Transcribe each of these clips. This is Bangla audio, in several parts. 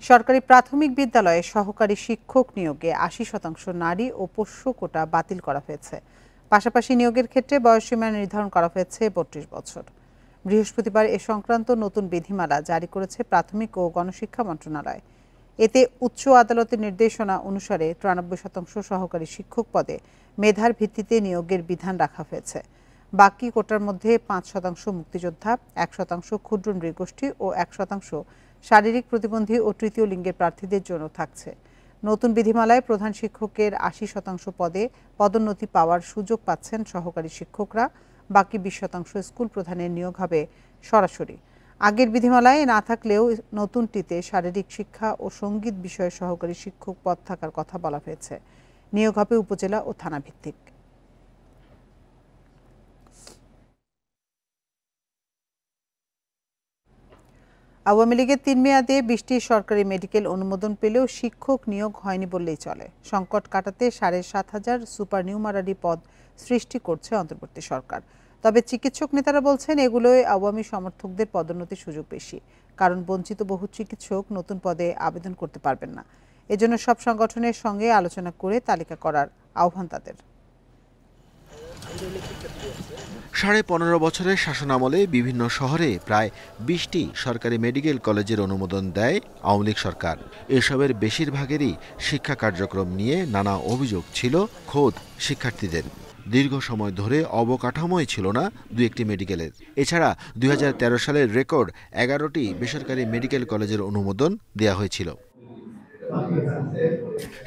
সরকারি প্রাথমিক বিদ্যালয়ে সহকারী শিক্ষক নিয়োগে ৮০% নারী ও পোষ্য কোটা বাতিল করা হয়েছে। পাশাপাশি নিয়োগের ক্ষেত্রে বয়সসীমা নির্ধারণ করা হয়েছে ৩২ বছর। বৃহস্পতিবার এ সংক্রান্ত নতুন বিধিমালা জারি করেছে প্রাথমিক ও গণশিক্ষা মন্ত্রণালয়। এতে উচ্চ আদালতের নির্দেশনা অনুসারে ৯৩% সহকারী শিক্ষক পদে মেধার ভিত্তিতে নিয়োগের বিধান রাখা হয়েছে। বাকি কোটার মধ্যে ৫% মুক্তিযোদ্ধা, ১% ক্ষুদ্র নৃগোষ্ঠী ও ১% শারীরিক প্রতিবন্ধী ও তৃতীয় লিঙ্গের প্রার্থীদের জন্য থাকছে। নতুন বিধিমালায় প্রধান শিক্ষকের ৮০% পদে পদোন্নতি পাওয়ার সুযোগ পাচ্ছেন সহকারী শিক্ষকরা। বাকি ২০% স্কুল প্রধানের নিয়োগ হবে সরাসরি। আগের বিধিমালায় না থাকলেও নতুনটিতে শারীরিক শিক্ষা ও সঙ্গীত বিষয়ে সহকারী শিক্ষক পদ থাকার কথা বলা হয়েছে। নিয়োগ হবে উপজেলা ও থানা ভিত্তিক। আওয়ামী লীগের ৩ মেয়াদে ২০টি সরকারি মেডিকেল অনুমোদন পেলেও শিক্ষক নিয়োগ হয়নি বললেই চলে। সংকট কাটাতে ৭,৫০০ সুপারনিউমারি পদ সৃষ্টি করছে অন্তর্বর্তী সরকার। তবে চিকিৎসক নেতারা বলছেন এগুলোয় আওয়ামী সমর্থকদের পদোন্নতির সুযোগ বেশি, কারণ বঞ্চিত বহু চিকিৎসক নতুন পদে আবেদন করতে পারবেন না। এজন্য সব সংগঠনের সঙ্গে আলোচনা করে তালিকা করার আহ্বান তাদের। ১৫.৫ বছরের শাসনামলে বিভিন্ন শহরে প্রায় ২০টি সরকারি মেডিকেল কলেজের অনুমোদন দেয় আওয়ামী লীগ সরকার। এসবের বেশিরভাগেরই শিক্ষা কার্যক্রম নিয়ে নানা অভিযোগ ছিল খোদ শিক্ষার্থীদের। দীর্ঘ সময় ধরে অবকাঠামোই ছিল না দু একটি মেডিকেলের। এছাড়া ২০১৩ সালের রেকর্ড ১১টি বেসরকারি মেডিকেল কলেজের অনুমোদন দেওয়া হয়েছিল।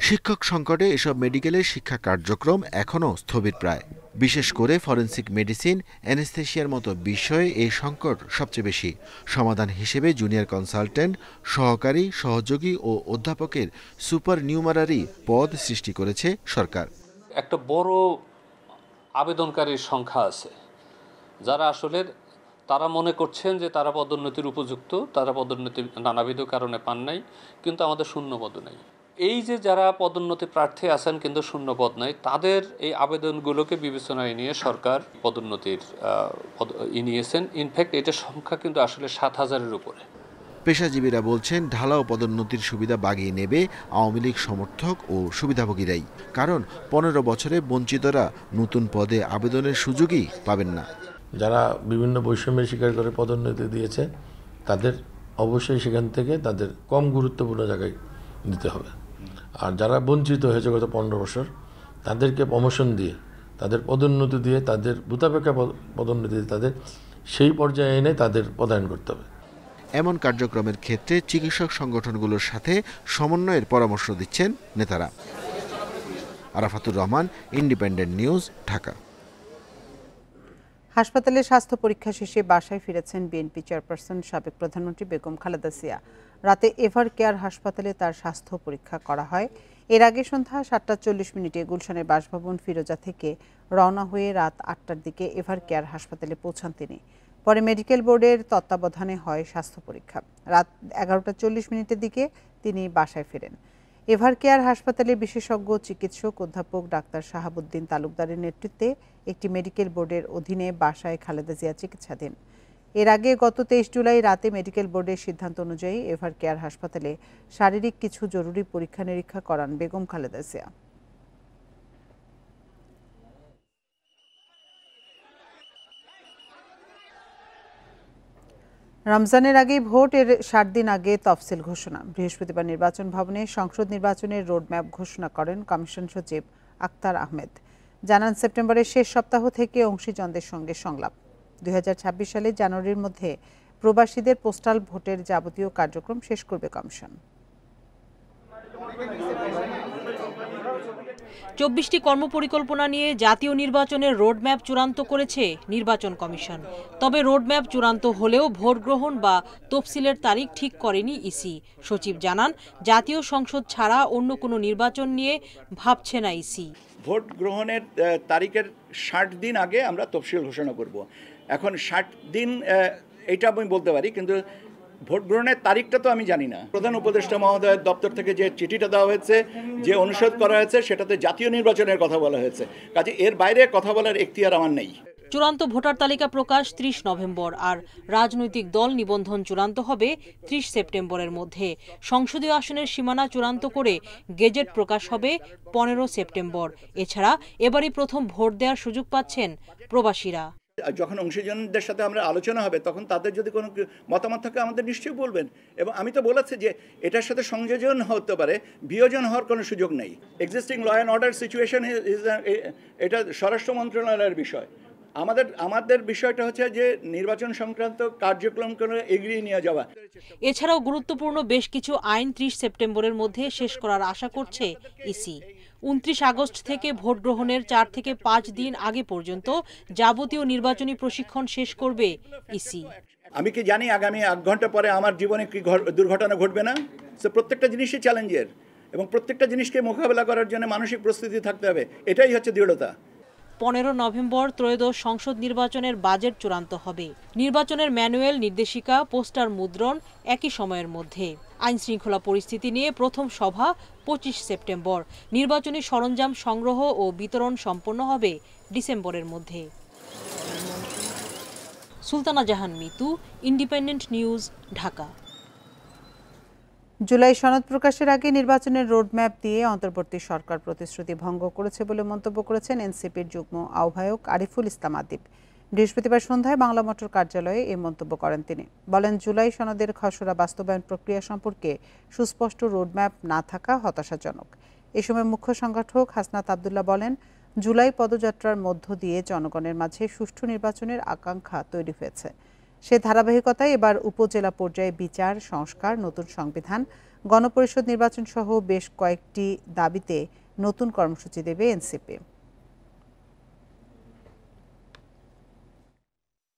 শিক্ষক সংকটে এসব মেডিকেলের শিক্ষা কার্যক্রম এখনও স্থবির প্রায়। বিশেষ করে ফরেনসিক মেডিসিন, অ্যানেস্থেশিয়ার মতো বিষয়ে এই সংকট সবচেয়ে বেশি। সমাধান হিসেবে জুনিয়র কনসালটেন্ট, সহকারী, সহযোগী ও অধ্যাপকের সুপারনিউমারি পদ সৃষ্টি করেছে সরকার। একটা বড় আবেদনকারীর সংখ্যা আছে যারা আসলে তারা মনে করছেন যে তারা পদোন্নতির উপযুক্ত, তারা পদোন্নতি নানাবিধ কারণে পান নাই, কিন্তু আমাদের শূন্য পদ নাই। এই যে যারা পদোন্নতি প্রার্থী আছেন কিন্তু শূন্য পদ নাই, তাদের এই আবেদনগুলোকে বিবেচনায় নিয়ে সরকার পদোন্নতির নিয়েছেন। ইনফ্যাক্ট এটার সংখ্যা কিন্তু আসলে ৭,০০০-এর উপরে। পেশাজীবীরা বলছেন ঢালাও পদোন্নতির সুবিধা বাগিয়ে নেবে আওয়ামী লীগ সমর্থক ও সুবিধাভোগীরাই। কারণ ১৫ বছরে বঞ্চিতরা নতুন পদে আবেদনের সুযোগই পাবেন না। যারা বিভিন্ন বৈষম্যের শিকার করে পদোন্নতি দিয়েছে তাদের অবশ্যই সেখান থেকে তাদের কম গুরুত্বপূর্ণ জায়গায় দিতে হবে। আর যারা বঞ্চিত হয়েছে গত ১৫ বছর তাদেরকে প্রমোশন দিয়ে, তাদের পদোন্নতি দিয়ে, তাদের ভূতাপেক্ষা পদোন্নতি দিয়ে তাদের সেই পর্যায়ে এনে তাদের পদায়ন করতে হবে। এমন কার্যক্রমের ক্ষেত্রে চিকিৎসক সংগঠনগুলোর সাথে সমন্বয়ের পরামর্শ দিচ্ছেন নেতারা। Arafatur Rahman, independent news, Dhaka. হাসপাতালে স্বাস্থ্য পরীক্ষা শেষে বাসায় ফিরেছেন বিএনপি চেয়ারপারসন সাবেক প্রধানমন্ত্রী বেগম খালেদা জিয়া। রাতে এভার কেয়ার হাসপাতালে তার স্বাস্থ্য পরীক্ষা করা হয়। এর আগে সন্ধ্যা ৭টা ৪০ গুলশানের বাসভবন ফিরোজা থেকে রওনা হয়ে রাত ৮টার দিকে এভার কেয়ার হাসপাতালে পৌঁছান তিনি। পরে মেডিকেল বোর্ডের তত্ত্বাবধানে হয় স্বাস্থ্য পরীক্ষা। রাত ১১টা ৪০ দিকে তিনি বাসায় ফেরেন। এভার কেয়ার হাসপাতালে বিশেষজ্ঞ চিকিৎসক অধ্যাপক ডাক্তার শাহাবুদ্দিন তালুকদারের নেতৃত্বে একটি মেডিকেল বোর্ডের অধীনে বাসায় খালেদা জিয়া চিকিৎসাধীন। এর আগে গত ২৩ জুলাই রাতে মেডিকেল বোর্ডের সিদ্ধান্ত অনুযায়ী এভার কেয়ার হাসপাতালে শারীরিক কিছু জরুরি পরীক্ষা নিরীক্ষা করান বেগম খালেদা জিয়া। রমজানের আগে ভোট, এর ৭ দিন আগে তফসিল ঘোষণা। বৃহস্পতিবার নির্বাচন ভবনে সংসদ নির্বাচনের রোডম্যাপ ঘোষণা করেন কমিশন সচিব আক্তার আহমেদ। জানান, সেপ্টেম্বরের শেষ সপ্তাহ থেকে অংশীজনদের সঙ্গে সংলাপ। ২০২৬ সালের জানুয়ারির মধ্যে প্রবাসীদের পোস্টাল ভোটের যাবতীয় কার্যক্রম শেষ করবে কমিশন। ২৪টি কর্মপরিকল্পনা নিয়ে জাতীয় নির্বাচনের রোডম্যাপ চূড়ান্ত করেছে নির্বাচন কমিশন। তবে রোডম্যাপ চূড়ান্ত হলেও ভোট গ্রহণ বা তফসিলের তারিখ ঠিক করেনি ইসি। সচিব জানান, জাতীয় সংসদ ছাড়া অন্য কোনো নির্বাচন নিয়ে ভাবছে না ইসি। ভোট গ্রহণের তারিখের ৬০ দিন আগে আমরা তফসিল ঘোষণা করব। এখন ৬০ দিন এটা আমি বলতে পারি, কিন্তু ভোট গ্রহণের তারিখটা তো আমি জানি না। প্রধান উপদেষ্টা মহোদয়ের দপ্তর থেকে যে চিঠিটা দেওয়া হয়েছে, যে অনুরোধ করা হয়েছে, সেটাতে জাতীয় নির্বাচনের কথা বলা হয়েছে। কাজে এর বাইরে কথা বলার এখতিয়ার আমার নেই। চূড়ান্ত ভোটার তালিকা প্রকাশ 30 নভেম্বর, আর রাজনৈতিক দল নিবন্ধন চূড়ান্ত হবে 30 সেপ্টেম্বরের মধ্যে। সংসদীয় আসনের সীমানা চূড়ান্ত করে গেজেট প্রকাশ হবে 15 সেপ্টেম্বর। এছাড়া এবারই প্রথম ভোট দেওয়ার সুযোগ পাচ্ছেন প্রবাসীরা। যখন অংশীজনদের সাথে আমরা আলোচনা হবে তখন তাদের যদি কোনো মতামত থাকে আমাদের নিশ্চয়ই বলবেন, এবং আমি তো বলেছি যে এটার সাথে সংযোজন হতে পারে, বিয়োজন হওয়ার কোনো সুযোগ নেই। Existing law and order situation এটা স্বরাষ্ট্র মন্ত্রণালয়ের বিষয়। আমাদের বিষয়টা হচ্ছে যে নির্বাচন সংক্রান্ত কার্যক্রমগুলো এগিয়ে নিয়ে যাওয়া। এছাড়াও গুরুত্বপূর্ণ বেশ কিছু আইন 30 সেপ্টেম্বরের মধ্যে শেষ করার আশা করছে ইসি। 29 আগস্ট থেকে ভোট গ্রহণের 4 থেকে 5 দিন আগে পর্যন্ত যাবতীয় নির্বাচনী প্রশিক্ষণ শেষ করবে ইসি। আমি কি জানি আগামী 1 ঘন্টা পরে আমার জীবনে কি দুর্ঘটনা ঘটবে না? প্রত্যেকটা জিনিসই চ্যালেঞ্জের, এবং প্রত্যেকটা জিনিসকে মোকাবেলা করার জন্য মানসিক প্রস্তুতি থাকতে হবে। এটাই হচ্ছে দৃঢ়তা। 15 নভেম্বর ত্রয়োদশ সংসদ নির্বাচনের বাজেট চূড়ান্ত হবে। নির্বাচনের ম্যানুয়াল, নির্দেশিকা, পোস্টার মুদ্রণ একই সময়ের মধ্যে। আইন শৃঙ্খলা পরিস্থিতি নিয়ে প্রথম সভা 25 সেপ্টেম্বর। নির্বাচনী সরঞ্জাম সংগ্রহ ও বিতরণ সম্পন্ন হবে ডিসেম্বরের মধ্যে। সুলতানা জাহান মিতু, ইন্ডিপেন্ডেন্ট নিউজ, ঢাকা। জুলাই সনদ প্রকাশের আগে নির্বাচনের রোডম্যাপ দিয়ে অন্তর্বর্তী সরকার প্রতিশ্রুতি ভঙ্গ করেছে বলে মন্তব্য করেছেন এনসিপির যুগ্ম আহ্বায়ক আরিফুল ইসলাম আদিব। বৃহস্পতিবার সন্ধ্যায় বাংলা মোটর কার্যালয়ে এই মন্তব্য করেন তিনি। বলেন, জুলাই সনদের খসড়া বাস্তবায়ন প্রক্রিয়া সম্পর্কে সুস্পষ্ট রোডম্যাপ না থাকা হতাশাজনক। এ সময় মুখ্য সংগঠক হাসনাত আবদুল্লাহ বলেন, জুলাই পদযাত্রার মধ্য দিয়ে জনগণের মাঝে সুষ্ঠু নির্বাচনের আকাঙ্ক্ষা তৈরি হয়েছে। সে ধারাবাহিকতায় এবার উপজেলা পর্যায়ে বিচার সংস্কার, নতুন সংবিধান, গণপরিষদ নির্বাচন সহ বেশ কয়েকটি দাবিতে নতুন কর্মসূচি দেবে এনসিপি।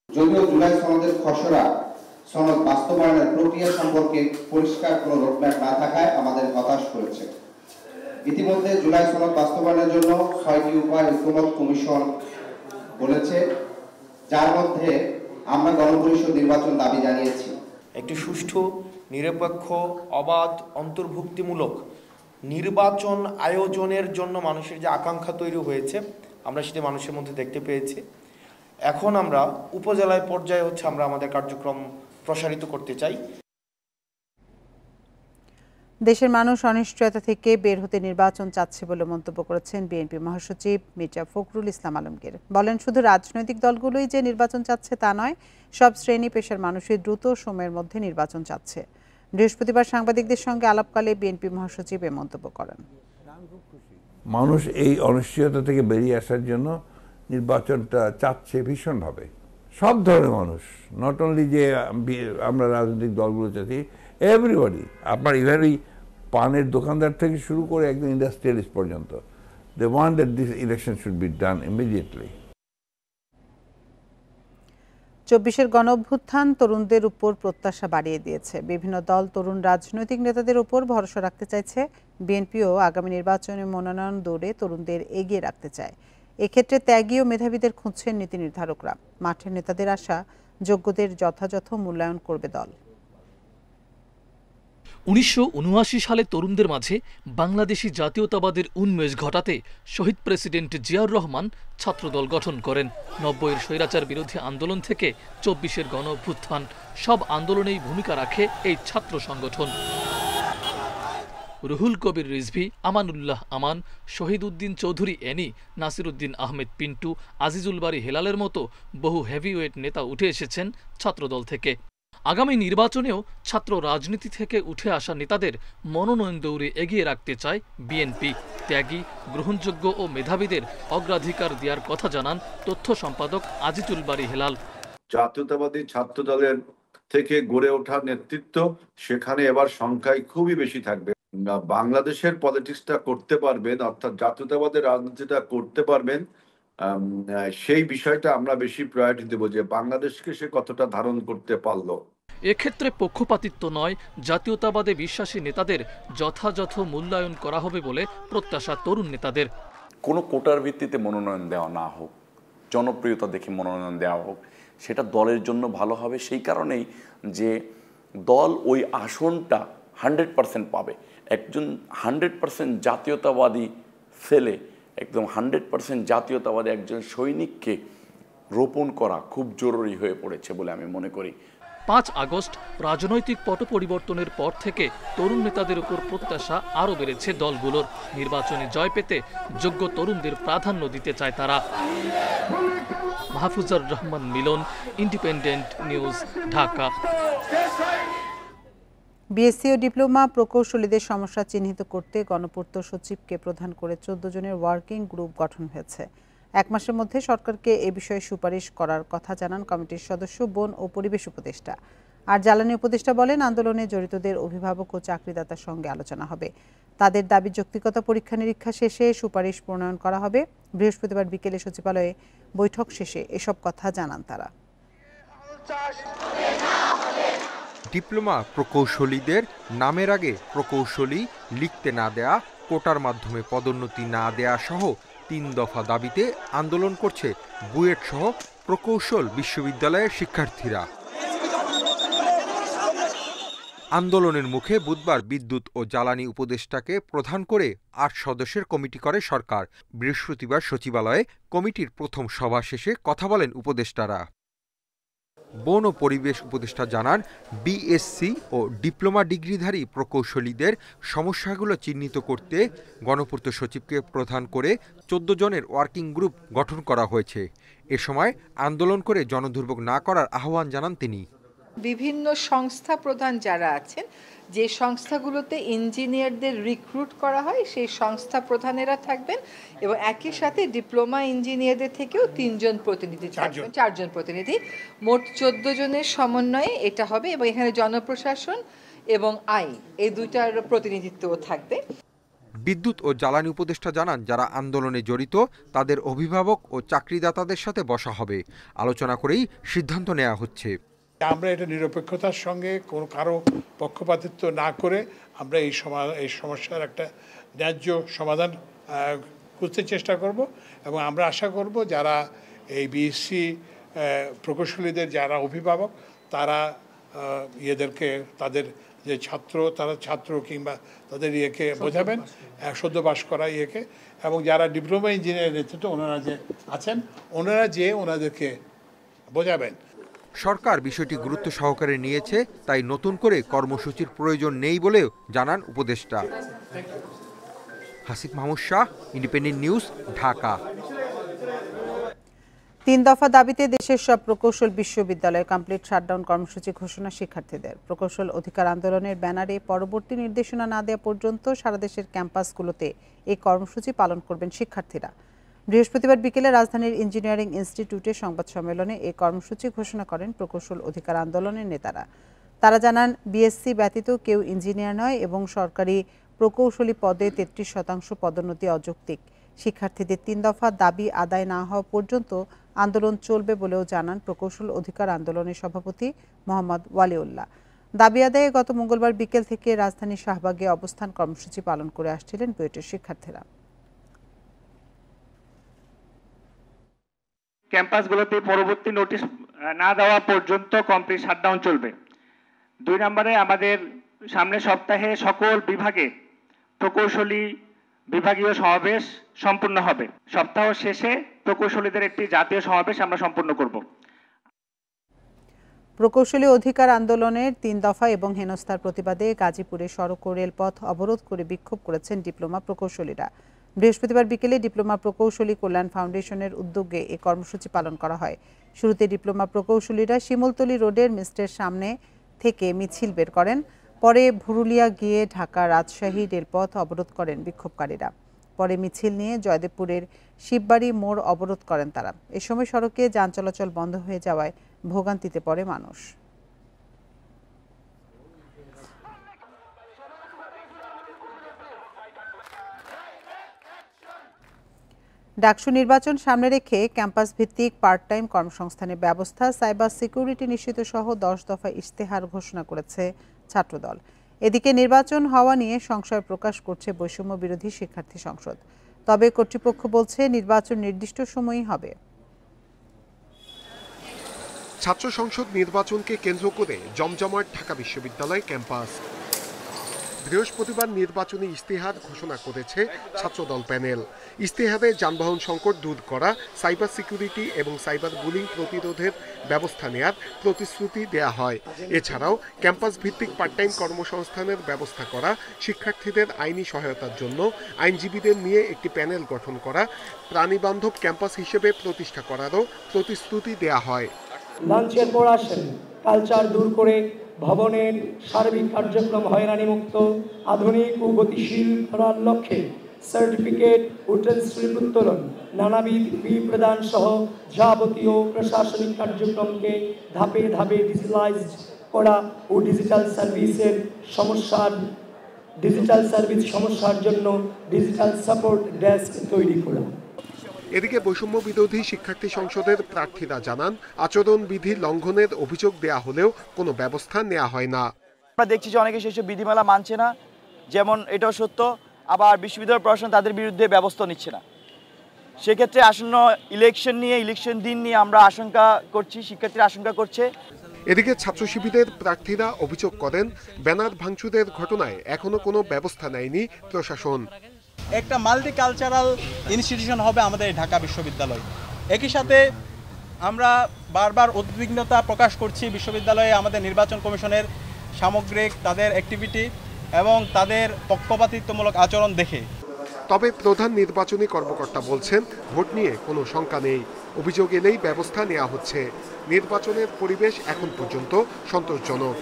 যদিও জুলাই সনদের খসড়া সনদ বাস্তবায়নের প্রক্রিয়া সম্পর্কে পরিষ্কার কোনো রোডম্যাপ না থাকায় আমাদের হতাশ করেছে। ইতিমধ্যে জুলাই সনদ বাস্তবায়নের জন্য 6টি উপায় ঐকমত্য কমিশন বলেছে, যার মধ্যে আমরা গণপরিষদ নির্বাচন দাবি জানিয়েছি। একটি সুষ্ঠু, নিরপেক্ষ, অবাধ, অন্তর্ভুক্তিমূলক নির্বাচন আয়োজনের জন্য মানুষের যে আকাঙ্ক্ষা তৈরি হয়েছে আমরা সেটি মানুষের মধ্যে দেখতে পেয়েছি। এখন আমরা উপজেলায় পর্যায়ে আমরা আমাদের কার্যক্রম প্রসারিত করতে চাই। দেশের মানুষ অনিশ্চয়তা থেকে বের হতে নির্বাচন চাচ্ছে বলে মন্তব্য করেছেন বিএনপি মহাসচিব মির্জা ফখরুল ইসলাম আলমগীর। বলেন, শুধু রাজনৈতিক দলগুলোই যে নির্বাচন চাচ্ছে তা নয়, সব শ্রেণী পেশার মানুষই দ্রুত সময়ের মধ্যে নির্বাচন চাচ্ছে। বৃহস্পতিবার সাংবাদিকদের সঙ্গে আলাপকালে বিএনপি মহাসচিব এ মন্তব্য করেন। মানুষ এই অনিশ্চয়তা থেকে বেরিয়ে আসার জন্য নির্বাচনটা চাচ্ছে ভীষণভাবে। সব ধরনের মানুষ, নট অনলি যে আমরা রাজনৈতিক দলগুলো চাচ্ছি, এভরিবডি। আপনার ইভেন পানের দোকানদার থেকে শুরু করে একদম ইন্ডাস্ট্রিয়ালিস্ট পর্যন্ত, they want that this election should be done immediately. 24-এর গণঅভ্যুত্থান তরুণদের উপর প্রত্যাশা বাড়িয়ে দিয়েছে। বিভিন্ন দল তরুণ রাজনৈতিক নেতাদের উপর ভরসা রাখতে চাইছে। বিএনপিও আগামী নির্বাচনে মনোনয়ন দৌড়ে তরুণদের এগিয়ে রাখতে চায়। এক্ষেত্রে ত্যাগী ও মেধাবীদের খুঁজছেন নীতি নির্ধারকরা। মাঠের নেতাদের আশা, যোগ্যদের যথাযথ মূল্যায়ন করবে দল। 1979 সালে তরুণদের মাঝে বাংলাদেশি জাতীয়তাবাদের উন্মেষ ঘটাতে শহীদ প্রেসিডেন্ট জিয়াউর রহমান ছাত্রদল গঠন করেন। 90-এর স্বৈরাচার বিরোধী আন্দোলন থেকে 24-এর গণঅভ্যুত্থান, সব আন্দোলনেই ভূমিকা রাখে এই ছাত্র সংগঠন। রুহুল কবির রিজভী, আমানুল্লাহ আমান, শহীদ উদ্দিন চৌধুরী এনি, নাসির উদ্দিন আহমেদ পিন্টু, আজিজুল বারী হেলালের মতো বহু হেভিওয়েট নেতা উঠে এসেছেন ছাত্রদল থেকে। আগামী নির্বাচনেও ছাত্র রাজনীতি থেকে উঠে আসা নেতাদের মনোনয়ন দৌড়ে এগিয়ে রাখতে চায় বিএনপি। ত্যাগী, গ্রহণযোগ্য ও মেধাবীদের অগ্রাধিকার দেওয়ার কথা জানান তথ্য সম্পাদক আজিজুল বারী হেলাল। জাতীয়তাবাদী ছাত্র দলের থেকে গড়ে ওঠা নেতৃত্ব সেখানে এবার সংখ্যায় খুবই বেশি থাকবে। বাংলাদেশের পলিটিক্সটা করতে পারবেন, অর্থাৎ জাতীয়তাবাদের রাজনীতিটা করতে পারবেন, সেই বিষয়টা আমরা বেশি প্রায়োরিটি দেব, যে বাংলাদেশকে সে কতটা ধারণ করতে পারলো। এক্ষেত্রে পক্ষপাতিত্ব নয়, জাতীয়তাবাদে বিশ্বাসী নেতাদের যথাযথ মূল্যায়ন করা হবে বলে প্রত্যাশা তরুণ নেতাদের। কোনো কোটার ভিত্তিতে মনোনয়ন দেওয়া না হোক, জনপ্রিয়তা দেখে মনোনয়ন দেওয়া হোক, সেটা দলের জন্য ভালো হবে। সেই কারণেই যে দল ওই আসনটা 100% পাবে। একজন 100% জাতীয়তাবাদী ছেলে, একদম 100% জাতীয়তাবাদী একজন সৈনিককে রোপণ করা খুব জরুরি হয়ে পড়েছে বলে আমি মনে করি। 5 আগস্ট রাজনৈতিক পট পরিবর্তনের পর থেকে তরুণ নেতাদের উপর প্রত্যাশা আরও বেড়েছে দলগুলোর। নির্বাচনে জয় পেতে যোগ্য তরুণদের প্রাধান্য দিতে চায় তারা। মাহফুজার রহমান মিলন, ইন্ডিপেন্ডেন্ট নিউজ, ঢাকা। বিএসসি ও ডিপ্লোমা প্রকৌশলীদের সমস্যা চিহ্নিত করতে গণপূর্ত সচিবকে প্রধান করে 14 জনের ওয়ার্কিং গ্রুপ গঠন হয়েছে। 1 মাসের মধ্যে সরকারকে এ বিষয়ে সুপারিশ করার কথা জানান কমিটির সদস্য বন ও পরিবেশ উপদেষ্টা। আর জ্বালানি উপদেষ্টা বলেন, আন্দোলনে জড়িতদের অভিভাবক ও চাকরিদাতার সঙ্গে আলোচনা হবে। তাদের দাবি যৌক্তিকতা পরীক্ষা নিরীক্ষা শেষে সুপারিশ প্রণয়ন করা হবে। বৃহস্পতিবার বিকেলে সচিবালয়ে বৈঠক শেষে এসব কথা জানান তারা। ডিপ্লোমা প্রকৌশলীদের নামের আগে প্রকৌশলী লিখতে না দেয়া, কোটার মাধ্যমে পদোন্নতি না দেয়া সহ 3 দফা দাবিতে আন্দোলন করছে বুয়েট সহ প্রকৌশল বিশ্ববিদ্যালয়ের শিক্ষার্থীরা। আন্দোলনের মুখে বুধবার বিদ্যুৎ ও জ্বালানি উপদেষ্টাকে প্রধান করে 8 সদস্যের কমিটি করে সরকার। বৃহস্পতিবার সচিবালয়ে কমিটির প্রথম সভা শেষে কথা বলেন উপদেষ্টারা। বন ও পরিবেশ উপদেষ্টা জানান, বিএসসি ও ডিপ্লোমা ডিগ্রিধারী প্রকৌশলীদের সমস্যাগুলো চিহ্নিত করতে গণপূর্ত সচিবকে প্রধান করে 14 জনের ওয়ার্কিং গ্রুপ গঠন করা হয়েছে। এ সময় আন্দোলন করে জনদুর্ভোগ না করার আহ্বান জানান তিনি। বিভিন্ন সংস্থা প্রধান যারা আছেন, যে সংস্থাগুলোতে ইঞ্জিনিয়ারদের রিক্রুট করা হয় সেই সংস্থা প্রধানেরা থাকবেন এবং একই সাথে ডিপ্লোমা ইঞ্জিনিয়ারদের থেকেও 3 জন প্রতিনিধি থাকবেন, 4 জন প্রতিনিধি, মোট 14 জনের সমন্বয়ে এটা হবে এবং এখানে জনপ্রশাসন এবং আইন এই দুইটার প্রতিনিধিত্বও থাকবে। বিদ্যুৎ ও জ্বালানি উপদেষ্টা জানান, যারা আন্দোলনে জড়িত তাদের অভিভাবক ও চাকরিদাতাদের সাথে বসা হবে। আলোচনা করেই সিদ্ধান্ত নেওয়া হচ্ছে। আমরা এটা নিরপেক্ষতার সঙ্গে কোনো কারো পক্ষপাতিত্ব না করে আমরা এই সমস্যার একটা ন্যায্য সমাধান করতে চেষ্টা করব এবং আমরা আশা করব যারা এই বিএসসি প্রকৌশলীদের যারা অভিভাবক তারা ইয়েদেরকে তাদের যে তারা ছাত্র কিংবা তাদের ইয়েকে বোঝাবেন, সদ্য পাস করা ইয়েকে, এবং যারা ডিপ্লোমা ইঞ্জিনিয়ার নেতৃত্ব ওনারা যে আছেন ওনারা যে ওনাদেরকে বোঝাবেন। সরকার বিষয়টি গুরুত্ব সহকারে নিয়েছে, তাই নতুন করে কর্মসূচির প্রয়োজন নেই বলেও জানান উপদেষ্টা। Hasif Mahmud Shah, independent news, Dhaka. 3 দফা দাবিতে দেশের সব প্রকৌশল বিশ্ববিদ্যালয়ে কমপ্লিট শাটডাউন কর্মসূচি ঘোষণা শিক্ষার্থীদের। প্রকৌশল অধিকার আন্দোলনের ব্যানারে পরবর্তী নির্দেশনা না দেওয়া পর্যন্ত সারা দেশের ক্যাম্পাসগুলোতে এই কর্মসূচি পালন করবেন শিক্ষার্থীরা। বৃহস্পতিবার বিকেলে রাজধানীর ইঞ্জিনিয়ারিং ইনস্টিটিউটে সংবাদ সম্মেলনে এই কর্মসূচি ঘোষণা করেন প্রকৌশল অধিকার আন্দোলনের নেতারা। তারা জানান, বিএসসি ব্যতীত কেউ ইঞ্জিনিয়ার নয় এবং সরকারি প্রকৌশলী পদে 33% পদোন্নতি অযৌক্তিক। শিক্ষার্থীদের 3 দফা দাবি আদায় না হওয়া পর্যন্ত আন্দোলন চলবে বলেও জানান প্রকৌশল অধিকার আন্দোলনের সভাপতি মোহাম্মদ ওয়ালিউল্লাহ। দাবি আদায়ে গত মঙ্গলবার বিকেল থেকে রাজধানীর শাহবাগে অবস্থান কর্মসূচি পালন করে আসছিলেন বুয়েটের শিক্ষার্থীরা। ক্যাম্পাসগুলোতে পরবর্তী নোটিশ না দেওয়া পর্যন্ত কমপ্লিট শাটডাউন চলবে। 2 নম্বরে, আমাদের সামনের সপ্তাহে সকল বিভাগে প্রকৌশলী বিভাগীয় সমাবেশ সম্পূর্ণ হবে। সপ্তাহ শেষে প্রকৌশলীদের একটি জাতীয় সমাবেশ আমরা সম্পূর্ণ করব। প্রকৌশলী অধিকার আন্দোলনের 3 দফা এবং হেনস্থার প্রতিবাদে গাজীপুরে সড়ক ও রেলপথ অবরোধ করে বিক্ষোভ করেছেন ডিপ্লোমা প্রকৌশলীরা। বৃহস্পতিবার বিকেলে ডিপ্লোমা প্রকৌশলী কল্যাণ ফাউন্ডেশনের উদ্যোগে এই কর্মসূচি পালন করা হয়। শুরুতে ডিপ্লোমা প্রকৌশলীরা শিমুলতলী রোডের মিস্টের সামনে থেকে মিছিল বের করেন। পরে ভুরুলিয়া গিয়ে ঢাকা রাজশাহী রেলপথ অবরোধ করেন বিক্ষোভকারীরা। পরে মিছিল নিয়ে জয়দেবপুরের শিববাড়ি মোড় অবরোধ করেন তারা। এ সময় সড়কে যান চলাচল বন্ধ হয়ে যাওয়ায় ভোগান্তিতে পড়ে মানুষ। ডাকসু নির্বাচন সামনে রেখে ক্যাম্পাস ভিত্তিক পার্ট টাইম কর্মসংস্থানের ব্যবস্থা, সাইবার সিকিউরিটি নিশ্চিত সহ 10 দফা ইশতেহার ঘোষণা করেছে ছাত্রদল। এদিকে নির্বাচন হওয়া নিয়ে সংশয় প্রকাশ করছে বৈষম্য বিরোধী শিক্ষার্থী সংসদ। তবে কর্তৃপক্ষ বলছে নির্বাচন নির্দিষ্ট সময়ই হবে। ছাত্র সংসদ নির্বাচনকে কেন্দ্র করে জমজমাট ঢাকা বিশ্ববিদ্যালয় ক্যাম্পাস। বৃহস্পতিবার নির্বাচনী ইশতেহার ঘোষণা করেছে ছাত্রদল প্যানেল। ইশতেহারে যানবাহন সংকট দূর করা, সাইবার সিকিউরিটি এবং সাইবার বুলিং প্রতিরোধের ব্যবস্থা নেয়ার প্রতিশ্রুতি দেয়া হয়। এছাড়াও ক্যাম্পাস ভিত্তিক পার্ট টাইম কর্মসংস্থানের ব্যবস্থা করা, শিক্ষার্থীদের আইনি সহায়তার জন্য আইনজীবীদের নিয়ে একটি প্যানেল গঠন করা, প্রাণীবান্ধব ক্যাম্পাস হিসেবে প্রতিষ্ঠা করারও প্রতিশ্রুতি দেয়া হয়। লাঞ্চের পর আসেন কালচার দূর করে ভবনের সার্বিক কার্যক্রম হয়রানিমুক্ত, আধুনিক ও গতিশীল করার লক্ষ্যে সার্টিফিকেট ও ট্রান্সক্রিপ্ট উত্তোলন, নানাবিধ ফি প্রদান সহ যাবতীয় প্রশাসনিক কার্যক্রমকে ধাপে ধাপে ডিজিটালাইজ করা ও ডিজিটাল সার্ভিস সমস্যার জন্য ডিজিটাল সাপোর্ট ডেস্ক তৈরি করা। এদিকে বৈষম্য বিরোধী শিক্ষার্থী সংসদের প্রার্থীরা জানান, আচরণবিধি লঙ্ঘনের অভিযোগ দেয়া হলেও কোনো ব্যবস্থা নেওয়া হয় না। আমরা দেখছি যে অনেকে সেসব বিধিমালা মানছে না, যেমন এটাও সত্য, আবার বিশ্ববিদ্যালয় প্রশাসন তাদের বিরুদ্ধে ব্যবস্থা নিচ্ছে না। সেক্ষেত্রে আসন্ন ইলেকশন দিন নিয়ে আমরা আশঙ্কা করছি, শিক্ষার্থীরা আশঙ্কা করছে। এদিকে ছাত্র শিবিরের প্রার্থীরা অভিযোগ করেন, ব্যানার ভাঙচুরের ঘটনায় এখনো কোনো ব্যবস্থা নেয়নি প্রশাসন। একটা মাল্টিকালচারাল ইনস্টিটিউশন হবে আমাদের ঢাকা বিশ্ববিদ্যালয়। একই সাথে আমরা বারবার উদ্বিগ্নতা প্রকাশ করছি বিশ্ববিদ্যালয়ে আমাদের নির্বাচন কমিশনের সামগ্রিক তাদের অ্যাক্টিভিটি এবং তাদের পক্ষপাতিত্বমূলক আচরণ দেখে। তবে প্রধান নির্বাচনী কর্মকর্তা বলছেন, ভোট নিয়ে কোনো শঙ্কা নেই, অভিযোগ এলেই ব্যবস্থা নেওয়া হচ্ছে। নির্বাচনের পরিবেশ এখন পর্যন্ত সন্তোষজনক।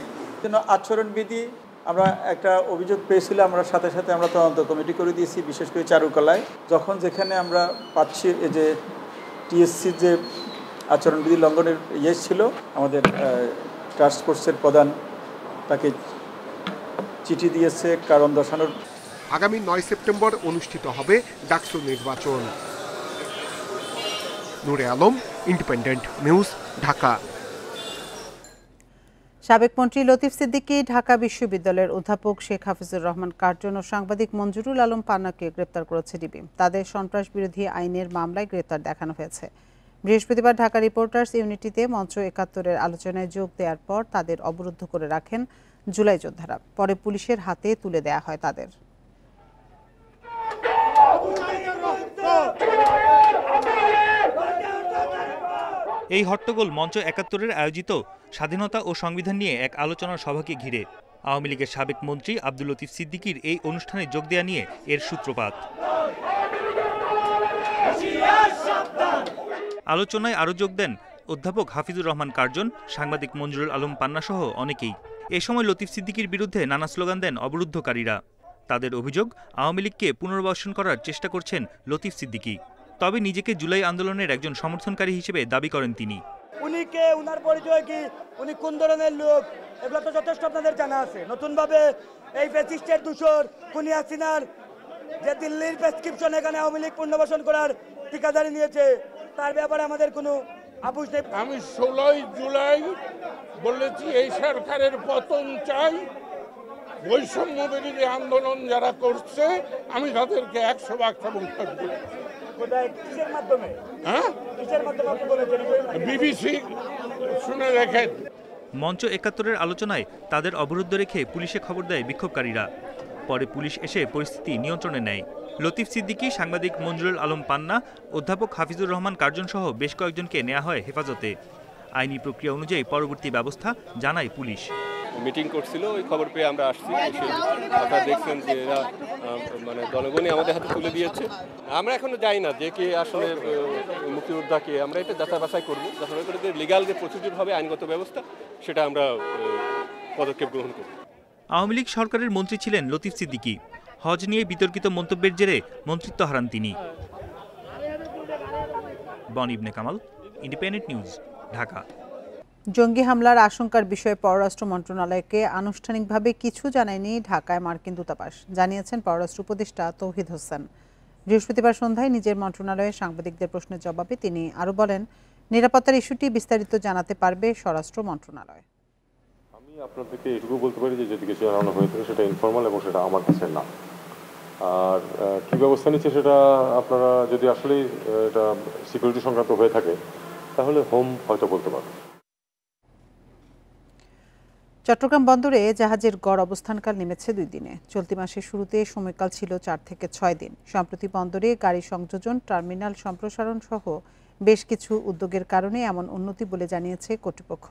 আচরণবিধি আমরা একটা অভিযোগ পেয়েছিলাম, আমরা সাথে সাথে আমরা তদন্ত কমিটি করে দিয়েছি, বিশেষ করে চারুকলায়। যখন যেখানে আমরা পাচ্ছি যে টিএসসির যে আচরণবিধি লঙ্ঘনের ছিল, আমাদের টাস্ক ফোর্সের প্রধান তাকে চিঠি দিয়েছে কারণ দর্শানোর। আগামী 9 সেপ্টেম্বর অনুষ্ঠিত হবে ডাকসু নির্বাচন। নূরে আলম, ইন্ডিপেন্ডেন্ট নিউজ, ঢাকা। সাবেক মন্ত্রী লতিফ সিদ্দিকী, ঢাকা বিশ্ববিদ্যালয়ের অধ্যাপক শেখ হাফিজুর রহমান কার্জন ও সাংবাদিক মঞ্জুরুল আলম পান্নাকে গ্রেপ্তার করেছে ডিবি। তাদের সন্ত্রাস বিরোধী আইনের মামলায় গ্রেপ্তার দেখানো হয়েছে। বৃহস্পতিবার ঢাকা রিপোর্টার্স ইউনিটিতে মঞ্চ ৭১-এর আলোচনায় যোগ দেওয়ার পর তাদের অবরুদ্ধ করে রাখেন জুলাই যোদ্ধারা। পরে পুলিশের হাতে তুলে দেয়া হয় তাদের। এই হট্টগোল মঞ্চ ৭১-এর আয়োজিত স্বাধীনতা ও সংবিধান নিয়ে এক আলোচনা সভাকে ঘিরে। আওয়ামী লীগের সাবেক মন্ত্রী আব্দুল লতিফ সিদ্দিকীর এই অনুষ্ঠানে যোগ দেয়া নিয়ে এর সূত্রপাত। আলোচনায় আরও যোগ দেন অধ্যাপক হাফিজুর রহমান কার্জন, সাংবাদিক মঞ্জুরুল আলম পান্না সহ অনেকেই। এ সময় লতিফ সিদ্দিকীর বিরুদ্ধে নানা স্লোগান দেন অবরুদ্ধকারীরা। তাদের অভিযোগ, আওয়ামী লীগকে পুনর্বাসন করার চেষ্টা করছেন লতিফ সিদ্দিকী। তবে নিজেকে জুলাই আন্দোলনের একজন সমর্থনকারী হিসেবে দাবি করেন তিনি। উনি কে, উনার পরিচয় কি, উনি কোন ধরনের লোক, এগুলো তো যথেষ্ট আপনাদের জানা আছে। নতুনভাবে এই ফ্যাসিস্টের দূষর খুনি হাসিনার যে দিল্লির প্রেসক্রিপশন এখানে আওয়ামী লীগ পুনর্বাসন করার ঠিকাদারি নিয়েছে, তার ব্যাপারে আমাদের কোনো আপোষ নেই। আমি 16 জুলাই বলেছি এই সরকারের পতন চাই। বৈষম্য বিরোধী আন্দোলন যারা করছে আমি তাদেরকে 100% সমর্থন করি। কিসের মাধ্যমে? বিবিসি শুনে দেখেন। মঞ্চ ৭১-এর আলোচনায় তাদের অবরুদ্ধ রেখে পুলিশে খবর দেয় বিক্ষোভকারীরা। পরে পুলিশ এসে পরিস্থিতি নিয়ন্ত্রণে নেয়। লতিফ সিদ্দিকী, সাংবাদিক মঞ্জুরুল আলম পান্না, অধ্যাপক হাফিজুর রহমান কার্জন সহ বেশ কয়েকজনকে নেওয়া হয় হেফাজতে। আইনি প্রক্রিয়া অনুযায়ী পরবর্তী ব্যবস্থা জানায় পুলিশ। মিটিং করছিল, ওই খবর পেয়ে আমরা আসছি। আপনারা দেখছেন যে এরা মানে জনগণই আমাদের হাতে তুলে দিয়েছে। আমরা এখনো যাই না যে কে আসলে মুক্তিযোদ্ধাকে, আমরা এটা যাচাই বাছাই করবো। যাচাই করে যে লিগাল যে প্রসিডিউর হবে, আইনগত ব্যবস্থা, সেটা আমরা পদক্ষেপ গ্রহণ করব। আওয়ামী লীগ সরকারের মন্ত্রী ছিলেন লতিফ সিদ্দিকী। হজ নিয়ে বিতর্কিত মন্তব্যের জেরে মন্ত্রিত্ব হারান তিনি। বন ইবনে কামাল, ইন্ডিপেন্ডেন্ট নিউজ, ঢাকা। জঙ্গি হামলার আশঙ্কার বিষয়ে পররাষ্ট্র মন্ত্রণালয়কে আনুষ্ঠানিকভাবে কিছু জানায়নি ঢাকায় মার্কিন দূতাবাস, জানিয়েছেন পররাষ্ট্র উপদেষ্টা তৌহিদ হোসেন। বৃহস্পতিবার সন্ধ্যায় নিজের মন্ত্রণালয়ে সাংবাদিকদের প্রশ্নের জবাবে তিনি আরও বলেন, নিরাপত্তার ইস্যুটি বিস্তারিত জানাতে পারবে স্বরাষ্ট্র মন্ত্রণালয়। আমি আপনাদেরকে এটুকু বলতে পারি যে যদি কিছু জানানো হয়ে থাকে সেটা ইনফর্মাল এবং সেটা আমার কাছে না। আর কী ব্যবস্থা নিচ্ছে সেটা আপনারা যদি আসলেই এটা সিকিউরিটি সংক্রান্ত হয়ে থাকে তাহলে হোম হয়তো বলতে পারবে। চট্টগ্রাম বন্দরে জাহাজের গড় অবস্থানকাল নেমেছে 2 দিনে। চলতি মাসের শুরুতে সময়কাল ছিল 4 থেকে 6 দিন। সম্প্রতি বন্দরে গাড়ি সংযোজন, টার্মিনাল সম্প্রসারণ সহ বেশ কিছু উদ্যোগের কারণে এমন উন্নতি বলে জানিয়েছে কর্তৃপক্ষ।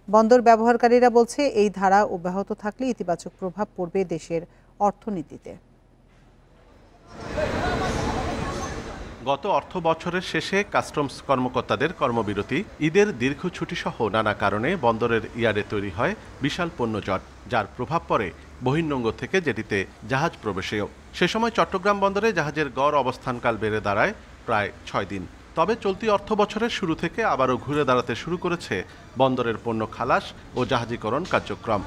বন্দর ব্যবহারকারীরা বলছে, এই ধারা অব্যাহত থাকলে ইতিবাচক প্রভাব পড়বে দেশের অর্থনীতিতে। গত অর্থ বছরের শেষে কাস্টমস কর্মকর্তাদের কর্মবিরতি, ঈদের দীর্ঘ ছুটিসহ নানা কারণে বন্দরের ইয়ার্ডে তৈরি হয় বিশাল পণ্যজট, যার প্রভাব পড়ে বহির্নোঙর থেকে জেটিতে জাহাজ প্রবেশেও। সে সময় চট্টগ্রাম বন্দরে জাহাজের গড় অবস্থানকাল বেড়ে দাঁড়ায় প্রায় 6 দিন। তবে চলতি অর্থ বছরের শুরু থেকে আবারও ঘুরে দাঁড়াতে শুরু করেছে বন্দরের পণ্য খালাস ও জাহাজীকরণ কার্যক্রম।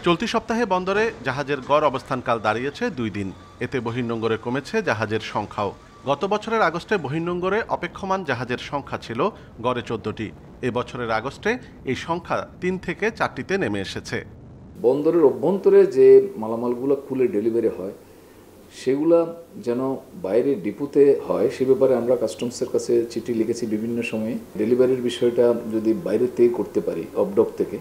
চলতি সপ্তাহে বন্দরে জাহাজের গড় অবস্থানকাল দাঁড়িয়েছে 2 দিন। এতে বহির্নোঙরে কমেছে জাহাজের সংখ্যাও। গত বছরের আগস্টে বহির্নোঙরে অপেক্ষমান জাহাজের সংখ্যা ছিল গড়ে 14টি। এবছরের আগস্টে এই সংখ্যা 3 থেকে 4টিতে নেমে এসেছে। বন্দরের অভ্যন্তরে যে মালামালগুলো খুলে ডেলিভারি হয় সেগুলা যেন বাইরে ডিপুতে হয় সে ব্যাপারে আমরা কাস্টমসের কাছে চিঠি লিখেছি বিভিন্ন সময়ে। ডেলিভারির বিষয়টা যদি বাইরে থেকে করতে পারি অবডক থেকে,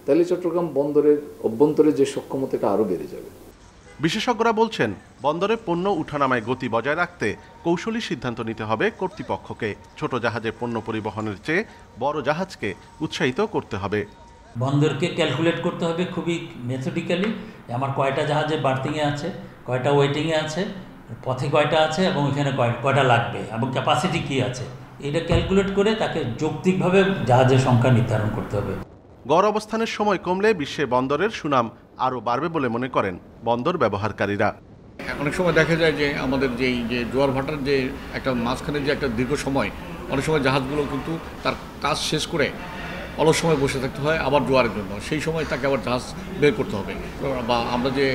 তাহলে চট্টগ্রাম বন্দরের অভ্যন্তরে যে সক্ষমতাটা আরও বেড়ে যাবে। বিশেষজ্ঞরা বলছেন, বন্দরে পণ্য উঠানামায় গতি বজায় রাখতে কৌশলী সিদ্ধান্ত নিতে হবে কর্তৃপক্ষকে। ছোট জাহাজে পণ্য পরিবহনের চেয়ে বড় জাহাজকে উৎসাহিত করতে হবে। বন্দরকে ক্যালকুলেট করতে হবে খুবই মেথডিক্যালি, আমার কয়টা জাহাজে বার্থিংয়ে আছে, কয়টা ওয়েটিংয়ে আছে, পথে কয়টা আছে এবং এখানে কয়টা লাগবে এবং ক্যাপাসিটি কী আছে, এটা ক্যালকুলেট করে তাকে যৌক্তিকভাবে জাহাজের সংখ্যা নির্ধারণ করতে হবে। গড় অবস্থানের সময় কমলে বিশ্বে বন্দরের সুনাম আরও বাড়বে বলে মনে করেন বন্দর ব্যবহারকারীরা। অনেক সময় দেখা যায় যে আমাদের যে জোয়ার ভাটার যে একটা মাঝখানে যে একটা দীর্ঘ সময়, অনেক সময় জাহাজগুলো কিন্তু তার কাজ শেষ করে অলস সময় বসে থাকতে হয় আবার জোয়ারের জন্য। সেই সময় তাকে আবার জাহাজ বের করতে হবে। বা আমরা যে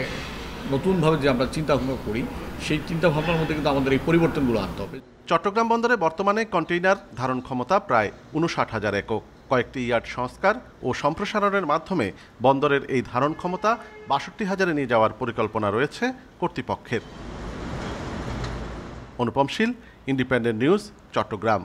নতুনভাবে যে আমরা চিন্তা ভাবনা করি, সেই চিন্তা ভাবনার মধ্যে কিন্তু আমাদের এই পরিবর্তনগুলো আনতে হবে। চট্টগ্রাম বন্দরে বর্তমানে কন্টেইনার ধারণ ক্ষমতা প্রায় 59,000 একক। কয়েকটি ইয়ার্ড সংস্কার ও সম্প্রসারণের মাধ্যমে বন্দরের এই ধারণ ক্ষমতা 62,000-এ নিয়ে যাওয়ার পরিকল্পনা রয়েছে কর্তৃপক্ষের। অনুপম শীল, ইন্ডিপেন্ডেন্ট নিউজ, চট্টগ্রাম।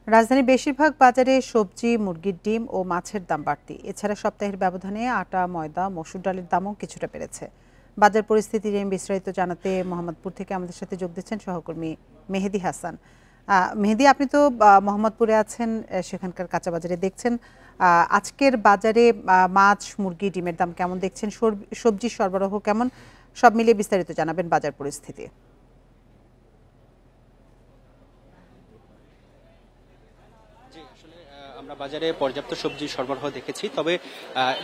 রাজধানীর বেশিরভাগ বাজারে সবজি, মুরগির ডিম ও মাছের দাম বাড়তি। এছাড়া সপ্তাহের ব্যবধানে আটা, ময়দা, মসুর ডালের দামও কিছুটা বেড়েছে। বাজার পরিস্থিতি নিয়ে বিস্তারিত জানাতে মোহাম্মদপুর থেকে আমাদের সাথে যোগ দিচ্ছেন সহকর্মী মেহেদি হাসান। মেহেদি, আপনি তো মোহাম্মদপুরে আছেন, সেখানকার কাঁচা বাজারে দেখছেন। আজকের বাজারে মাছ, মুরগি, ডিমের দাম কেমন দেখছেন, সবজির সরবরাহ কেমন, সব মিলিয়ে বিস্তারিত জানাবেন বাজার পরিস্থিতি। আমরা বাজারে পর্যাপ্ত সবজি সরবরাহ দেখেছি, তবে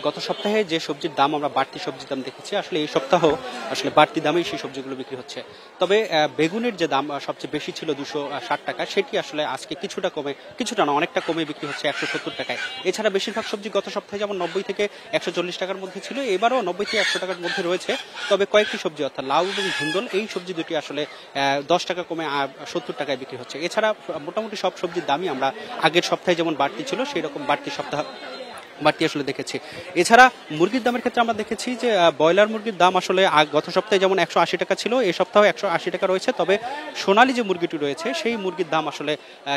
গত সপ্তাহে যে সবজির দাম আমরা বাড়তি সবজির দাম দেখেছি, আসলে এই সপ্তাহ আসলে বাড়তি দামেই সেই সবজিগুলো বিক্রি হচ্ছে। তবে বেগুনের যে দাম সবচেয়ে বেশি ছিল 260 টাকা, সেটি আসলে আজকে কিছুটা না অনেকটা কমে বিক্রি হচ্ছে 170 টাকায়। এছাড়া বেশিরভাগ সবজি গত সপ্তাহে যেমন 90 থেকে 140 টাকার মধ্যে ছিল, এবারও 90 থেকে 100 টাকার মধ্যে রয়েছে। তবে কয়েকটি সবজি অর্থাৎ লাউ এবং ধুন্দল, এই সবজি দুটি আসলে 10 টাকা কমে 70 টাকায় বিক্রি হচ্ছে। এছাড়া মোটামুটি সব সবজির দামই আমরা আগের সপ্তাহে যেমন বাড়তি ছিল সেই রকম বাড়তি আসলে দেখেছি। এছাড়া মুরগির দামের ক্ষেত্রে আমরা দেখেছি যে ব্রয়লার মুরগির দাম আসলে গত সপ্তাহে যেমন 180 টাকা ছিল, এই সপ্তাহে 180 টাকা রয়েছে। তবে সোনালী যে মুরগিটি রয়েছে সেই মুরগির দাম আসলে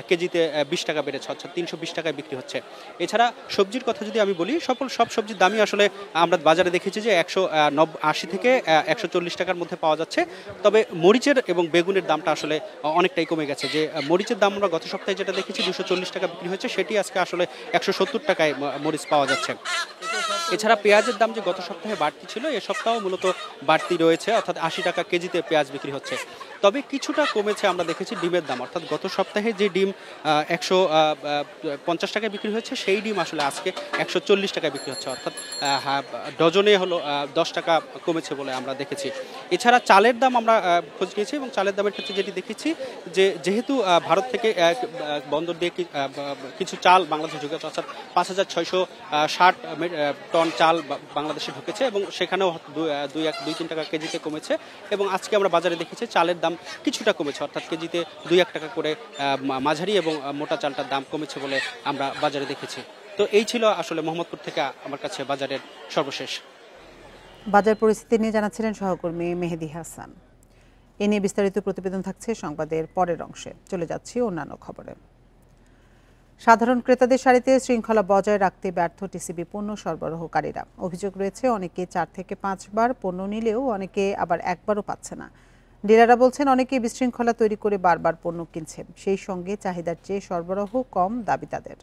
কেজিতে 20 টাকা বেড়েছে, অর্থাৎ 320 টাকায় বিক্রি হচ্ছে। এছাড়া সবজির কথা যদি আমি বলি, সব সবজির দামই আসলে আমরা বাজারে দেখেছি যে 180 থেকে 140 টাকার মধ্যে পাওয়া যাচ্ছে। তবে মরিচের এবং বেগুনের দামটা আসলে অনেকটাই কমে গেছে। যে মরিচের দাম আমরা গত সপ্তাহে যেটা দেখেছি 240 টাকা বিক্রি হয়েছে, সেটি আজকে আসলে 170 টাকায় মরিচ পাওয়া যাচ্ছে। এছাড়া পেঁয়াজের দাম যে গত সপ্তাহে বাড়তি ছিল, এ সপ্তাহ মূলত বাড়তি রয়েছে, অর্থাৎ 80 টাকা কেজিতে পেঁয়াজ বিক্রি হচ্ছে। তবে কিছুটা কমেছে আমরা দেখেছি ডিমের দাম, অর্থাৎ গত সপ্তাহে যে ডিম 150 টাকায় বিক্রি হয়েছে, সেই ডিম আসলে আজকে 140 টাকায় বিক্রি হচ্ছে, অর্থাৎ ডজনে হলো 10 টাকা কমেছে বলে আমরা দেখেছি। এছাড়া চালের দাম আমরা খোঁজ নিয়েছি এবং চালের দামের ক্ষেত্রে যেটি দেখেছি যে যেহেতু ভারত থেকে বন্দর দিয়ে কিছু চাল বাংলাদেশে ঢুকেছে, অর্থাৎ 5660 টন চাল বাংলাদেশে ঢুকেছে এবং সেখানেও 2-3 টাকা কেজিতে কমেছে। এবং আজকে আমরা বাজারে দেখেছি চালের দাম কিছুটা কমেছে, অর্থাৎ কেজিতে 2-1 টাকা করে মাঝারি এবং মোটা চালটার দাম কমেছে বলে আমরা বাজারে দেখেছি। তো এই ছিল আসলে মোহাম্মদপুর থেকে আমার কাছে বাজারের সর্বশেষ। বাজার পরিস্থিতি নিয়ে জানাচ্ছিলেন সহকর্মী মেহেদি হাসান। এ নিয়ে বিস্তারিত প্রতিবেদন থাকছে সংবাদের পরের অংশে। চলে যাচ্ছি অন্যান্য খবরে। সাধারণ ক্রেতাদের সারিতে শৃঙ্খলা বজায় রাখতে ব্যর্থ টিসিবি পণ্য সরবরাহকারীরা। অভিযোগ রয়েছে অনেকে 4 থেকে 5 বার পণ্য নিলেও অনেকে আবার একবারও পাচ্ছে না। ডিলাররা বলছেন অনেকে বিশৃঙ্খলা তৈরি করে বারবার পণ্য কিনছে, সেই সঙ্গে চাহিদার চেয়ে সরবরাহ কম দাবি তাদের।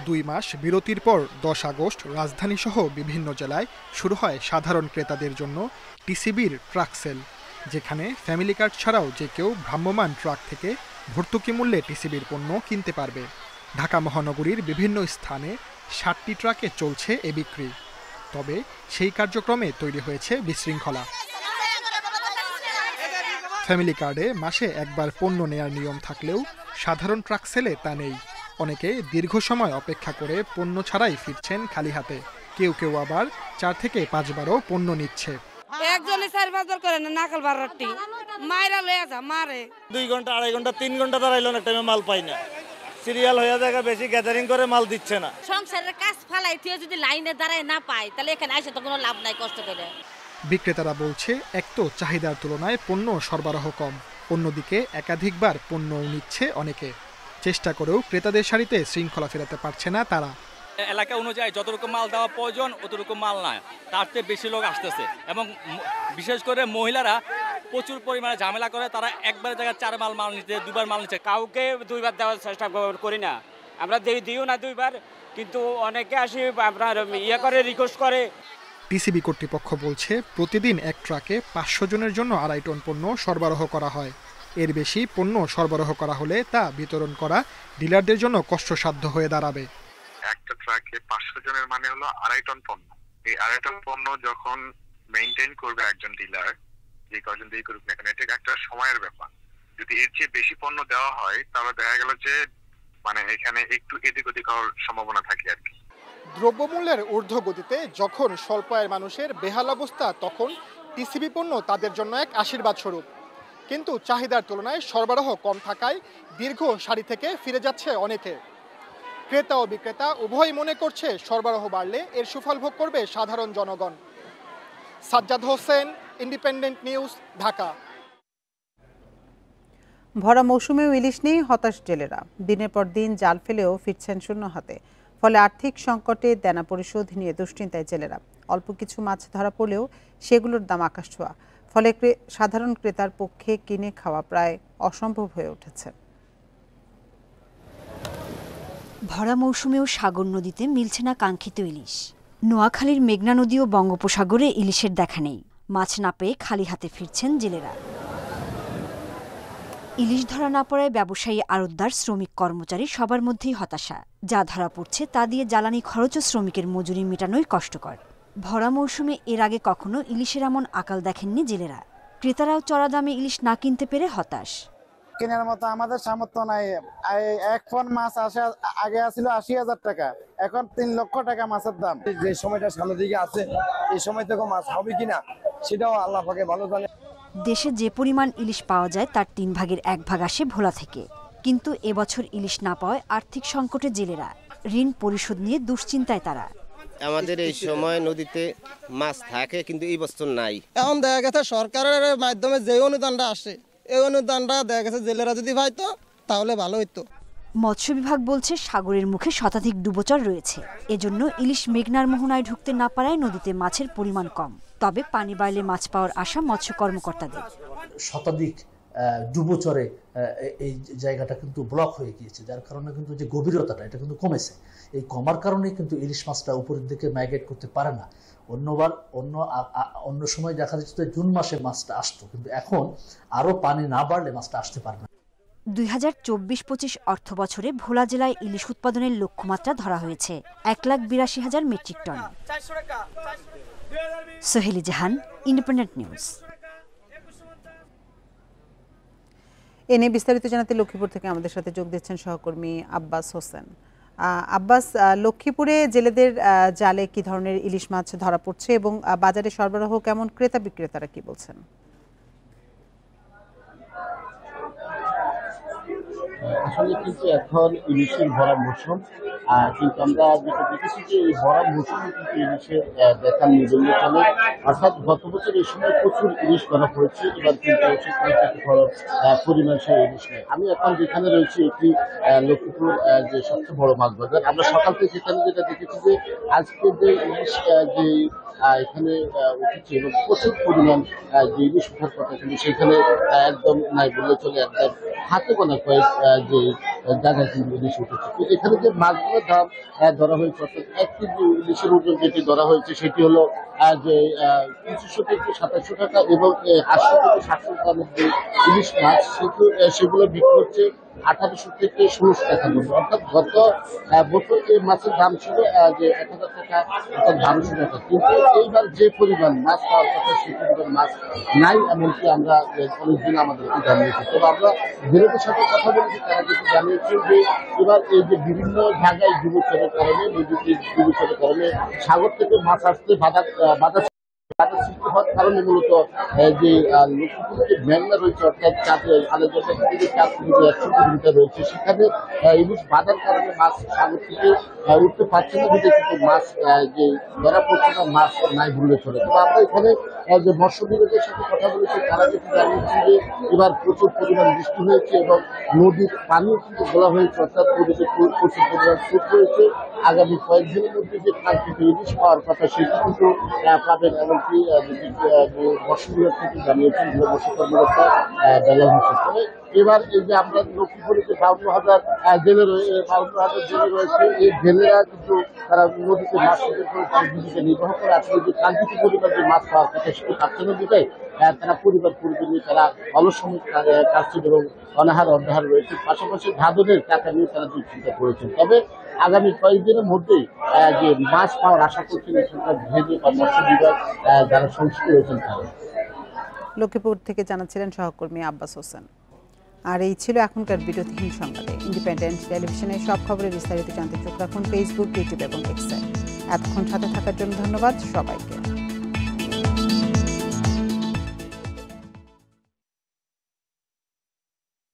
2 মাস বিরতির পর 10 আগস্ট রাজধানীসহ বিভিন্ন জেলায় শুরু হয় সাধারণ ক্রেতাদের জন্য টিসিবির ট্রাক সেল, যেখানে ফ্যামিলি কার্ড ছাড়াও যে কেউ ভ্রাম্যমাণ ট্রাক থেকে ভর্তুকি মূল্যে টিসিবির পণ্য কিনতে পারবে। ঢাকা মহানগরীর বিভিন্ন স্থানে 60টি ট্রাকে চলছে এ বিক্রি। তবে সেই কার্যক্রমে তৈরি হয়েছে বিশৃঙ্খলা। ফ্যামিলি কার্ডে মাসে একবার পণ্য নেয়ার নিয়ম থাকলেও সাধারণ ট্রাক সেলে তা নেই। অনেকে দীর্ঘ সময় অপেক্ষা করে পণ্য ছাড়াই ফিরছেন খালি হাতে। কেউ কেউ আবার 4 থেকে 5 বারও পণ্য নিচ্ছে। একজনে 4-5 বার করে না, নাকাল বারটি মাইরা লয়ে যা মারে। 2 ঘন্টা 2.5 ঘন্টা 3 ঘন্টা দাঁড়াইলো না, টাইমে মাল পাই না। সিরিয়াল হয়ে জায়গা বেশি গ্যাদারিং করে মাল দিচ্ছে না। সংসারের কাজ ফালাই তুই যদি লাইনে দাঁড়ায় না পায় তাহলে এখানে আসে তো কোনো লাভ নাই, কষ্ট করে। বিক্রেতারা বলছে এক তো চাহিদার তুলনায় পণ্য সরবরাহ কম, অন্যদিকে একাধিকবার পণ্য নিচ্ছে অনেকে। চেষ্টা করেও ক্রেতাদের সারিতে শৃঙ্খলা ফেরাতে পারছে না তারা। এলাকা অনুযায়ী যতটুকু মাল দেওয়া প্রয়োজন অতটুকু মাল নয়, তার চেয়ে বেশি লোক আসতেছে এবং বিশেষ করে মহিলারা প্রচুর পরিমাণে ঝামেলা করে। তারা একবার জায়গায় 4 মাল নিচ্ছে, 2 বার মাল নিচ্ছে। কাউকে 2 বার দেওয়ার চেষ্টা করি না আমরা, দিও না 2 বার, কিন্তু অনেকে আসি আপনার করে রিকোয়েস্ট করে। টিসিবি কর্তৃপক্ষ বলছে প্রতিদিন এক ট্রাকে 500 জনের জন্য 2.5 টন পণ্য সরবরাহ করা হয়। এর বেশি পণ্য সরবরাহ করা হলে তা বিতরণ করা ডিলারদের জন্য কষ্টসাধ্য হয়ে দাঁড়াবে। একটা ট্রাকে 500 জনের মানে হলো 2.5 টন পণ্য। এই 2.5 টন পণ্য যখন মেইনটেইন করবে একজন ডিলার, যে কজন দিয়ে করুক না কেন, এটা একটা সময়ের ব্যাপার। যদি এর চেয়ে বেশি পণ্য দেওয়া হয় তাহলে দেখা গেল যে মানে এখানে একটু এদিক ওদিক হওয়ার সম্ভাবনা থাকে আর কি। দ্রব্যমূল্যের ঊর্ধ্বগতিতে যখন স্বল্প আয়ের মানুষের বেহাল অবস্থা, তখন টিসিবি পণ্য তাদের জন্য এক আশীর্বাদ স্বরূপ। কিন্তু চাহিদার তুলনায় সরবরাহ কম থাকায় দীর্ঘ সারি থেকে ফিরে যাচ্ছে অনেকে। ক্রেতা ও বিক্রেতা উভয়ই মনে করছে সরবরাহ বাড়লে এর সুফল ভোগ করবে সাধারণ জনগণ। Sajjad Hossain, independent news, Dhaka. ভরা মৌসুমেও ইলিশ নেই, হতাশ জেলেরা। দিনের পর দিন জাল ফেলেও ফিরছেন শূন্য হাতে। ফলে আর্থিক সংকটে দেনা পরিশোধ নিয়ে দুশ্চিন্তায় জেলেরা। অল্প কিছু মাছ ধরা পড়লেও সেগুলোর দাম আকাশছোঁয়া। ফলে সাধারণ ক্রেতার পক্ষে কিনে খাওয়া প্রায় অসম্ভব হয়ে উঠেছে। ভরা মৌসুমেও সাগর নদীতে মিলছে না কাঙ্ক্ষিত ইলিশ। নোয়াখালীর মেঘনা নদী ও বঙ্গোপসাগরে ইলিশের দেখা নেই। মাছ না পেয়ে খালি হাতে ফিরছেন জেলেরা। ইলিশ ধরা না পড়ায় ব্যবসায়ী, আড়তদার, শ্রমিক, কর্মচারী সবার মধ্যেই হতাশা। যা ধরা পড়ছে তা দিয়ে জ্বালানি খরচ ও শ্রমিকের মজুরি মেটানোই কষ্টকর। ভরা মৌসুমে এর আগে কখনো ইলিশের এমন আকাল দেখেননি জেলেরা। ক্রেতারাও চড়া দামে ইলিশ না কিনতে পেরে হতাশ। কেনার মতো আমাদের সামর্থ্য নাই। 1 পণ মাছ আগে আসছিল 80,000 টাকা, এখন 3 লক্ষ টাকা মাছের দাম। যে সময়টা সামনের দিকে আছে এই সময় থেকে মাছ হবে কিনা সেটাও আল্লাহ পাকে ভালো জানে। দেশে যে পরিমাণ ইলিশ পাওয়া যায় তার 3 ভাগের 1 ভাগ আসে ভোলা থেকে। কিন্তু এবছর ইলিশ না পাওয়ায় আর্থিক সংকটে জেলেরা। ঋণ পরিশোধ নিয়ে দুশ্চিন্তায় তারা। আমাদের এই সময় নদীতে মাছ থাকে কিন্তু এই বছর নাই। এখন দেখা গেছে সরকারের মাধ্যমে যে অনুদানটা আসে, এই অনুদানটা দেখা গেছে জেলেরা যদি পাইতো তাহলে ভালো হইতো। মৎস্য বিভাগ বলছে সাগরের মুখে শতাধিক ডুবোচর রয়েছে। এজন্য ইলিশ মেঘনার মোহনায় ঢুকতে না পারায় নদীতে মাছের পরিমাণ কম। তবে পানি বাড়লে মাছ পাওয়ার আশা মৎস্য কর্মকর্তাদের। শতাধিক ডুবোচরে এই জায়গাটা কিন্তু ব্লক হয়ে গিয়েছে, যার কারণে কিন্তু যে গভীরতাটা এটা কিন্তু কমেছে। এই কমার কারণে কিন্তু ইলিশ মাছটা উপরের দিকে মাইগ্রেট করতে পারে না। অন্য সময় দেখা যাচ্ছে জুন মাসে মাছটা আসতো, কিন্তু এখন আরো পানি না বাড়লে মাছটা আসতে পারে না। 2024-25 অর্থ বছরে ভোলা জেলায় ইলিশ উৎপাদনের লক্ষ্যমাত্রা ধরা হয়েছে 1,82,000 মেট্রিক টন। সোহেলি জাহান, ইন্ডিপেন্ডেন্ট নিউজ। এনে বিস্তারিত জানাতে লক্ষ্মীপুর থেকে আমাদের সাথে যোগ দিচ্ছেন সহকর্মী আব্বাস হোসেন। আব্বাস, লক্ষ্মীপুরে জেলেদের জালে কি ধরনের ইলিশ মাছ ধরা পড়ছে এবং বাজারে সরবরাহ কেমন, ক্রেতা বিক্রেতারা কি বলছেন? আসলে কিন্তু এখন ইলিশের ভরা মৌসুম, কিন্তু আমরা যেটা দেখেছি যে এই ভরা মৌসুমে কিন্তু ইলিশের দেখা নিবন্ধ চলে, অর্থাৎ গত বছর এই সময় প্রচুর ইলিশ ধরা হয়েছে, এবার কিন্তু পরিমাণ সেই ইলিশ নেই। আমি এখন যেখানে রয়েছি এটি লক্ষ্মীপুর যে সবচেয়ে বড় মাছ বাজার। আমরা সকাল থেকে এখানে যেটা দেখেছি যে আজকে যে ইলিশ যে এখানে উঠেছে এবং প্রচুর পরিমাণ যে ইলিশ উঠার কথা কিন্তু সেখানে একদম নাই বললে চলে, একদম হাতে গোনা কয়েক যে জায়গায় কিন্তু ইলিশ উঠেছে। তো এখানে যে মাছগুলোর দাম ধরা হয়েছে, অর্থাৎ 1 কেজি ইলিশের ওজন যেটি ধরা হয়েছে সেটি হলো যে 2500 থেকে 2700 টাকা এবং 800 থেকে 700 টাকার মধ্যে ইলিশ মাছ সেগুলো বিক্রি হচ্ছে 1800 থেকে 1600 টাকার মধ্যে। অর্থাৎ গত বছর এই মাছের দাম ছিল যে 1000 টাকা অর্থাৎ 1200 টাকা, কিন্তু এইবার যে পরিমাণ মাছ পাওয়ার কথা সেই পরিমাণ মাছ নাই, এমনকি আমরা অনেকদিন আমাদেরকে জানিয়েছি। তবে আমরা জেলেদের সাথে কথা বলেছি, তারা কিন্তু জানিয়েছেন যে এবার এই যে বিভিন্ন জায়গায় ডুবোচরের কারণে, নদীতে ডুবোচরের কারণে সাগর থেকে মাছ আসতে বাধা সৃষ্টি হওয়ার কারণে মূলত যে লক্ষ্মীপুর যে মেঘনা রয়েছে, অর্থাৎ আলেজাটা থেকে 4 কিলোমিটার 100 কিলোমিটার রয়েছে, সেখানে ইলিশ বাধার কারণে মাছ সাগর থেকে উঠতে পারছে না, বিধে কিন্তু মাছ যে ধরা পড়ছে না, মাছ নাই বললে চলে। তবে আমরা এখানে যে মৎস্য বিভাগের সাথে কথা বলেছি, তারা যেটা জানিয়েছেন যে এবার প্রচুর পরিমাণ বৃষ্টি হয়েছে এবং নদীর পানিও কিন্তু গোলা হয়েছে, অর্থাৎ নদীতে প্রচুর পরিমাণ স্রোত রয়েছে। আগামী কয়েকদিনের মধ্যে যে কাঙ্ক্ষিত ইলিশ পাওয়ার কথা সেটি কিন্তু পাবেন, এমনকি মৎস্য বিভাগ থেকে জানিয়েছেন মৎস্য কর্মকর্তা বেলাল হোসেন। তবে এবার এই যে আমরা লক্ষ্মীপুরে যে 52,000 জেলে রয়েছে, এই জেলেরা কিন্তু তারা নদীতে মাছ শিকার করে তার জীবিকা নির্বাহ করে, আসলে যে কাঙ্ক্ষিত পরিমাণ যে মাছ পাওয়ার কথা সেটি পাচ্ছে না, বিধায় তারা পরিবার নিয়ে তারা অলস সময় কাটছেন এবং অনাহার রয়েছে। পাশাপাশি ধাদনের টাকা নিয়ে তারা দুশ্চিন্তা করেছেন। তবে আগামী কয়েকদিনের মধ্যেই যে মাছ পাওয়ার আশা করছেন সেটা ভেবে বা মৎস্য বিভাগ যারা সংশ্লিষ্ট রয়েছেন তারা। লক্ষ্মীপুর থেকে জানাচ্ছিলেন সহকর্মী আব্বাস হোসেন। আর এই ছিল এখনকার বিরতিহীন সংবাদে। ইন্ডিপেন্ডেন্ট টেলিভিশনের সব খবরের বিস্তারিত জানতে চোখ রাখুন ফেসবুক, ইউটিউব এবং এক্সে। এতক্ষণ সাথে থাকার জন্য ধন্যবাদ সবাইকে।